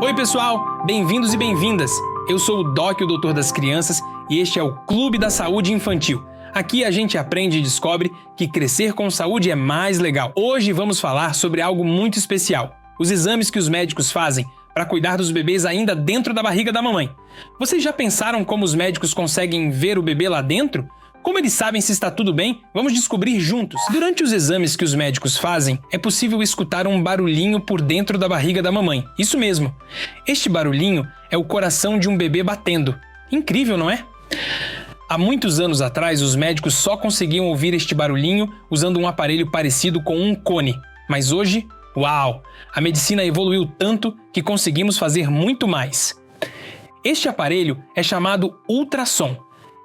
Oi pessoal, bem-vindos e bem-vindas! Eu sou o Doc, o Doutor das Crianças, e este é o Clube da Saúde Infantil. Aqui a gente aprende e descobre que crescer com saúde é mais legal. Hoje vamos falar sobre algo muito especial, os exames que os médicos fazem para cuidar dos bebês ainda dentro da barriga da mamãe. Vocês já pensaram como os médicos conseguem ver o bebê lá dentro? Como eles sabem se está tudo bem? Vamos descobrir juntos. Durante os exames que os médicos fazem, é possível escutar um barulhinho por dentro da barriga da mamãe. Isso mesmo. Este barulhinho é o coração de um bebê batendo. Incrível, não é? Há muitos anos atrás, os médicos só conseguiam ouvir este barulhinho usando um aparelho parecido com um cone. Mas hoje, uau! A medicina evoluiu tanto que conseguimos fazer muito mais. Este aparelho é chamado ultrassom.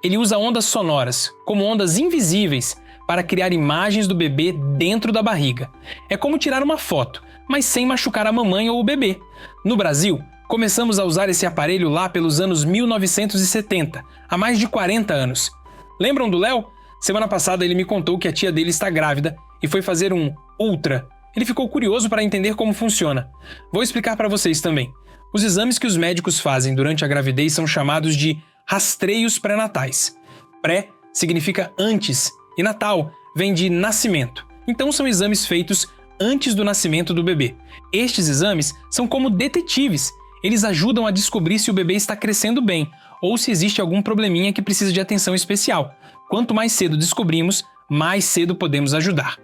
Ele usa ondas sonoras, como ondas invisíveis, para criar imagens do bebê dentro da barriga. É como tirar uma foto, mas sem machucar a mamãe ou o bebê. No Brasil, começamos a usar esse aparelho lá pelos anos 1970, há mais de 40 anos. Lembram do Léo? Semana passada ele me contou que a tia dele está grávida e foi fazer um ultra. Ele ficou curioso para entender como funciona. Vou explicar para vocês também. Os exames que os médicos fazem durante a gravidez são chamados de rastreios pré-natais. Pré significa antes e natal vem de nascimento. Então são exames feitos antes do nascimento do bebê. Estes exames são como detetives. Eles ajudam a descobrir se o bebê está crescendo bem ou se existe algum probleminha que precisa de atenção especial. Quanto mais cedo descobrimos, mais cedo podemos ajudar.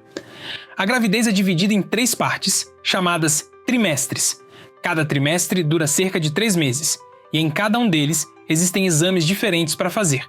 A gravidez é dividida em 3 partes, chamadas trimestres. Cada trimestre dura cerca de 3 meses, e em cada um deles existem exames diferentes para fazer.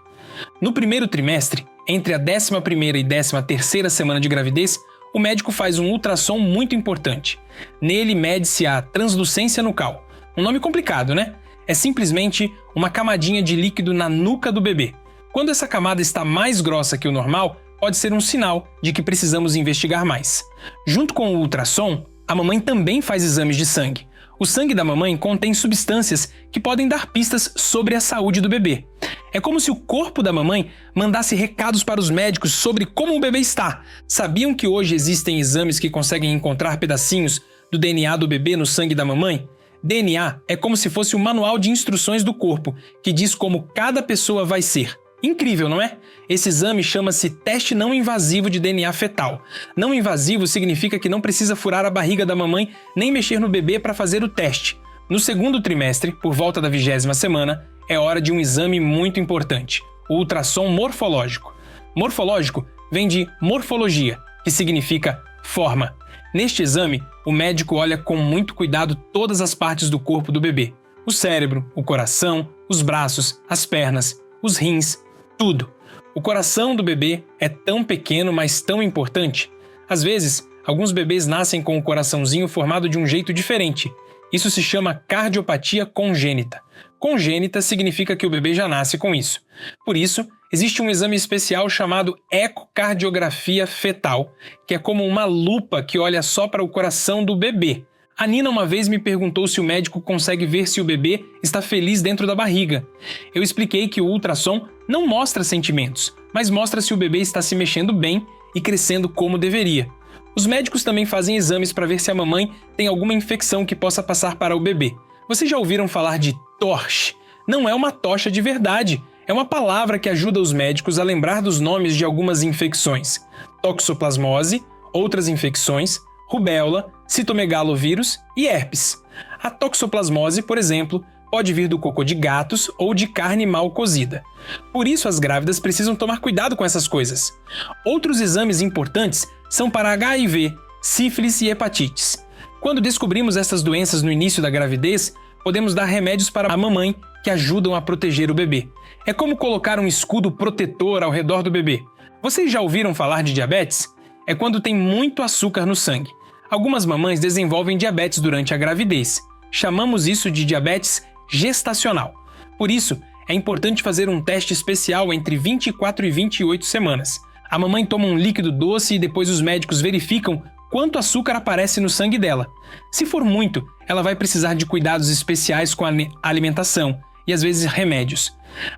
No primeiro trimestre, entre a 11ª e 13ª semana de gravidez, o médico faz um ultrassom muito importante. Nele mede-se a translucência nucal. Um nome complicado, né? É simplesmente uma camadinha de líquido na nuca do bebê. Quando essa camada está mais grossa que o normal, pode ser um sinal de que precisamos investigar mais. Junto com o ultrassom, a mamãe também faz exames de sangue. O sangue da mamãe contém substâncias que podem dar pistas sobre a saúde do bebê. É como se o corpo da mamãe mandasse recados para os médicos sobre como o bebê está. Sabiam que hoje existem exames que conseguem encontrar pedacinhos do DNA do bebê no sangue da mamãe? DNA é como se fosse um manual de instruções do corpo, que diz como cada pessoa vai ser. Incrível, não é? Esse exame chama-se teste não invasivo de DNA fetal. Não invasivo significa que não precisa furar a barriga da mamãe nem mexer no bebê para fazer o teste. No segundo trimestre, por volta da 20ª semana, é hora de um exame muito importante, o ultrassom morfológico. Morfológico vem de morfologia, que significa forma. Neste exame, o médico olha com muito cuidado todas as partes do corpo do bebê. O cérebro, o coração, os braços, as pernas, os rins, tudo. O coração do bebê é tão pequeno, mas tão importante. Às vezes, alguns bebês nascem com o coraçãozinho formado de um jeito diferente. Isso se chama cardiopatia congênita. Congênita significa que o bebê já nasce com isso. Por isso, existe um exame especial chamado ecocardiografia fetal, que é como uma lupa que olha só para o coração do bebê. A Nina uma vez me perguntou se o médico consegue ver se o bebê está feliz dentro da barriga. Eu expliquei que o ultrassom não mostra sentimentos, mas mostra se o bebê está se mexendo bem e crescendo como deveria. Os médicos também fazem exames para ver se a mamãe tem alguma infecção que possa passar para o bebê. Vocês já ouviram falar de TORCH? Não é uma tocha de verdade. É uma palavra que ajuda os médicos a lembrar dos nomes de algumas infecções. Toxoplasmose, outras infecções, rubéola, citomegalovírus e herpes. A toxoplasmose, por exemplo, pode vir do cocô de gatos ou de carne mal cozida. Por isso, as grávidas precisam tomar cuidado com essas coisas. Outros exames importantes são para HIV, sífilis e hepatites. Quando descobrimos essas doenças no início da gravidez, podemos dar remédios para a mamãe que ajudam a proteger o bebê. É como colocar um escudo protetor ao redor do bebê. Vocês já ouviram falar de diabetes? É quando tem muito açúcar no sangue. Algumas mamães desenvolvem diabetes durante a gravidez. Chamamos isso de diabetes gestacional. Por isso, é importante fazer um teste especial entre 24 e 28 semanas. A mamãe toma um líquido doce e depois os médicos verificam quanto açúcar aparece no sangue dela. Se for muito, ela vai precisar de cuidados especiais com a alimentação e às vezes remédios.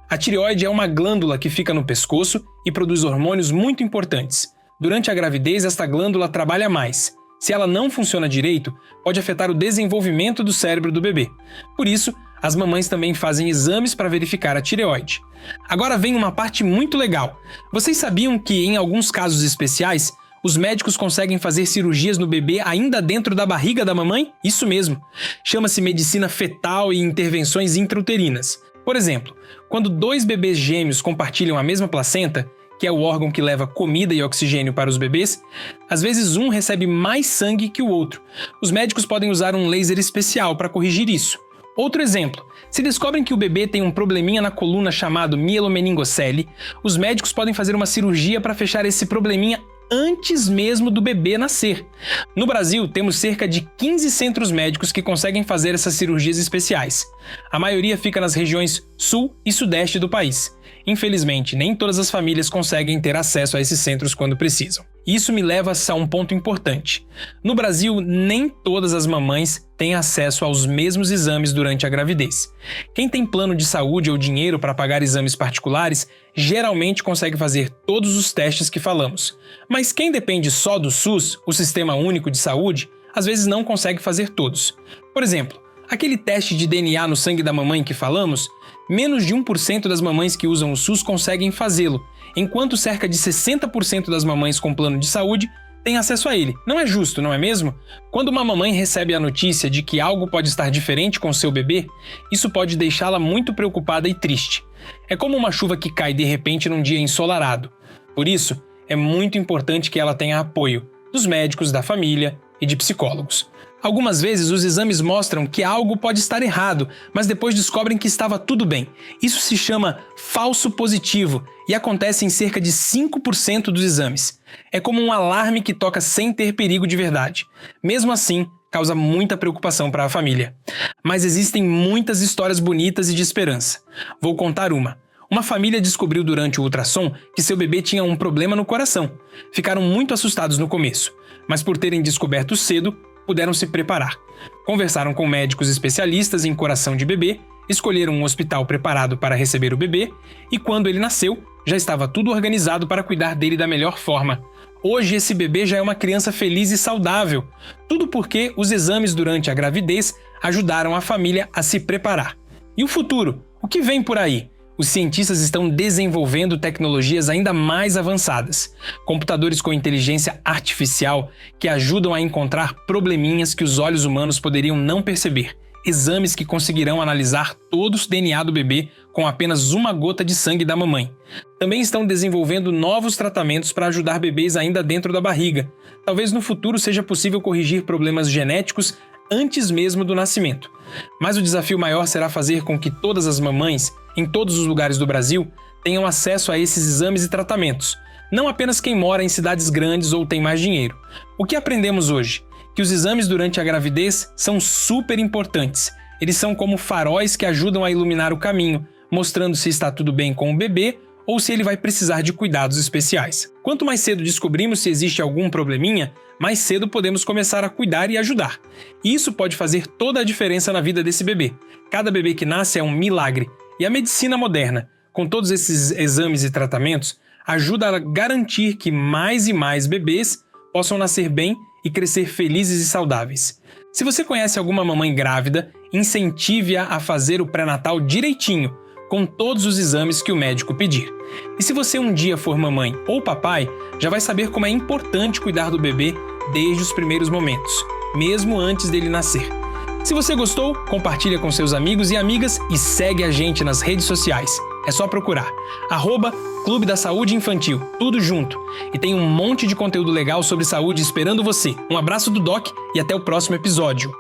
A tireoide é uma glândula que fica no pescoço e produz hormônios muito importantes. Durante a gravidez, esta glândula trabalha mais. Se ela não funciona direito, pode afetar o desenvolvimento do cérebro do bebê. Por isso, as mamães também fazem exames para verificar a tireoide. Agora vem uma parte muito legal. Vocês sabiam que, em alguns casos especiais, os médicos conseguem fazer cirurgias no bebê ainda dentro da barriga da mamãe? Isso mesmo. Chama-se medicina fetal e intervenções intrauterinas. Por exemplo, quando 2 bebês gêmeos compartilham a mesma placenta, que é o órgão que leva comida e oxigênio para os bebês, às vezes um recebe mais sangue que o outro. Os médicos podem usar um laser especial para corrigir isso. Outro exemplo, se descobrem que o bebê tem um probleminha na coluna chamado mielomeningocele, os médicos podem fazer uma cirurgia para fechar esse probleminha antes mesmo do bebê nascer. No Brasil, temos cerca de 15 centros médicos que conseguem fazer essas cirurgias especiais. A maioria fica nas regiões sul e sudeste do país. Infelizmente, nem todas as famílias conseguem ter acesso a esses centros quando precisam. Isso me leva a um ponto importante. No Brasil, nem todas as mamães têm acesso aos mesmos exames durante a gravidez. Quem tem plano de saúde ou dinheiro para pagar exames particulares, geralmente consegue fazer todos os testes que falamos. Mas quem depende só do SUS, o Sistema Único de Saúde, às vezes não consegue fazer todos. Por exemplo, aquele teste de DNA no sangue da mamãe que falamos, menos de 1% das mamães que usam o SUS conseguem fazê-lo, enquanto cerca de 60% das mamães com plano de saúde têm acesso a ele. Não é justo, não é mesmo? Quando uma mamãe recebe a notícia de que algo pode estar diferente com seu bebê, isso pode deixá-la muito preocupada e triste. É como uma chuva que cai de repente num dia ensolarado. Por isso, é muito importante que ela tenha apoio dos médicos, da família e de psicólogos. Algumas vezes os exames mostram que algo pode estar errado, mas depois descobrem que estava tudo bem. Isso se chama falso positivo e acontece em cerca de 5% dos exames. É como um alarme que toca sem ter perigo de verdade. Mesmo assim, causa muita preocupação para a família. Mas existem muitas histórias bonitas e de esperança. Vou contar uma. Uma família descobriu durante o ultrassom que seu bebê tinha um problema no coração. Ficaram muito assustados no começo, mas por terem descoberto cedo, puderam se preparar. Conversaram com médicos especialistas em coração de bebê, escolheram um hospital preparado para receber o bebê e, quando ele nasceu, já estava tudo organizado para cuidar dele da melhor forma. Hoje esse bebê já é uma criança feliz e saudável. Tudo porque os exames durante a gravidez ajudaram a família a se preparar. E o futuro? O que vem por aí? Os cientistas estão desenvolvendo tecnologias ainda mais avançadas. Computadores com inteligência artificial que ajudam a encontrar probleminhas que os olhos humanos poderiam não perceber. Exames que conseguirão analisar todo o DNA do bebê com apenas uma gota de sangue da mamãe. Também estão desenvolvendo novos tratamentos para ajudar bebês ainda dentro da barriga. Talvez no futuro seja possível corrigir problemas genéticos antes mesmo do nascimento. Mas o desafio maior será fazer com que todas as mamães, em todos os lugares do Brasil, tenham acesso a esses exames e tratamentos. Não apenas quem mora em cidades grandes ou tem mais dinheiro. O que aprendemos hoje? Que os exames durante a gravidez são super importantes. Eles são como faróis que ajudam a iluminar o caminho, mostrando se está tudo bem com o bebê ou se ele vai precisar de cuidados especiais. Quanto mais cedo descobrimos se existe algum probleminha, mais cedo podemos começar a cuidar e ajudar. E isso pode fazer toda a diferença na vida desse bebê. Cada bebê que nasce é um milagre. E a medicina moderna, com todos esses exames e tratamentos, ajuda a garantir que mais e mais bebês possam nascer bem e crescer felizes e saudáveis. Se você conhece alguma mamãe grávida, incentive-a a fazer o pré-natal direitinho, com todos os exames que o médico pedir. E se você um dia for mamãe ou papai, já vai saber como é importante cuidar do bebê desde os primeiros momentos, mesmo antes dele nascer. Se você gostou, compartilha com seus amigos e amigas e segue a gente nas redes sociais. É só procurar @Clube da Saúde Infantil, tudo junto. E tem um monte de conteúdo legal sobre saúde esperando você. Um abraço do Doc e até o próximo episódio.